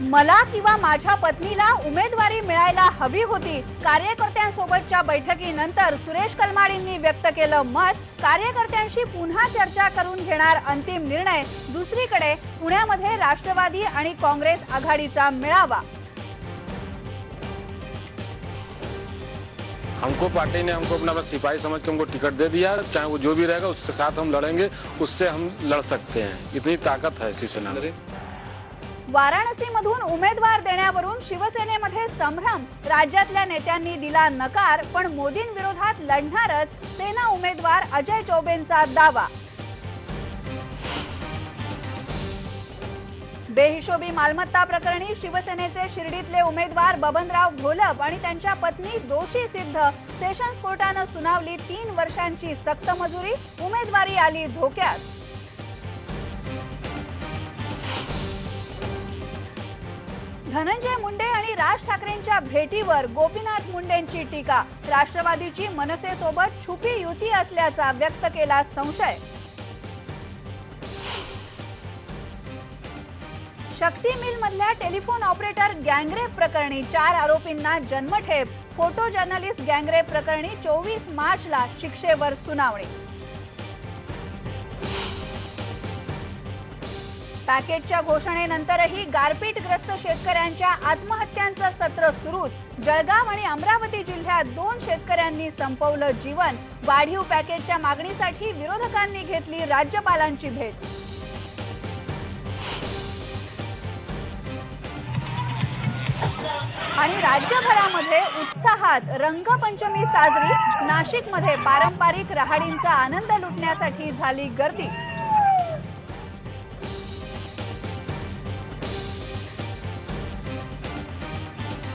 मला किंवा माझ्या पत्नीला उमेदवारी मिळायला हवी होती। कार्यकर्त्यांसोबतच्या बैठकीनंतर सुरेश कलमाडींनी व्यक्त केलं मत। कार्यकर्त्यांशी पुन्हा चर्चा करून घेणार अंतिम निर्णय। दुसरीकडे पुण्यामध्ये राष्ट्रवादी आणि काँग्रेस आघाडीचा मेळावा। हमको पार्टी ने हमको अपना बस सिपाही समझ के हमको टिकट दे दिया, चाहे वो जो भी रहेगा उसके साथ हम लड़ेंगे, उससे हम लड़ सकते हैं, इतनी ताकत है शिवसेना में। वाराणसीमधून उमेदवार देण्यावरून शिवसेनेमध्ये संभ्रम। राज्यातल्या नेत्यांनी दिला नकार, पण मोदींविरोधात लढणारच सेना उमेदवार अजय चौबेंचा दावा। बेहिशोबी मालमत्ता प्रकरणी शिवसेनेचे शिर्डीतले उमेदवार बबनराव घोलप आणि त्यांच्या पत्नी दोषी सिद्ध। सेशन्स कोर्टाने सुनावली 3 वर्षांची सक्त मजुरी। उमेदवारी आली धोक्यात। धनंजय मुंडे आणि राज ठाकरेंच्या भेटीवर गोपीनाथ मुंडेंची टीका। राष्ट्रवादीची मनसेसोबत छुपी युती असल्याचा व्यक्त केला संशय। शक्ती मिल मधल्या टेलिफोन ऑपरेटर गँगरेप प्रकरणी 4 आरोपींना जन्मठेप। फोटो जर्नलिस्ट गँगरेप प्रकरणी 24 मार्चला शिक्षेवर सुनावणी। पॅकेजच्या घोषणेनंतरही गारपीटग्रस्त शेतकऱ्यांच्या आत्महत्यांचं सत्र सुरूच। जळगाव आणि अमरावती जिल्ह्यात 2 शेतकऱ्यांनी संपवलं जीवन। वाढीव पॅकेजच्या मागणीसाठी विरोधकांनी घेतली राज्यपालांची भेट। आणि राज्यभरामध्ये उत्साहात रंगपंचमी साजरी। नाशिकमध्ये पारंपरिक राहाडींचा आनंद लुटण्यासाठी झाली गर्दी।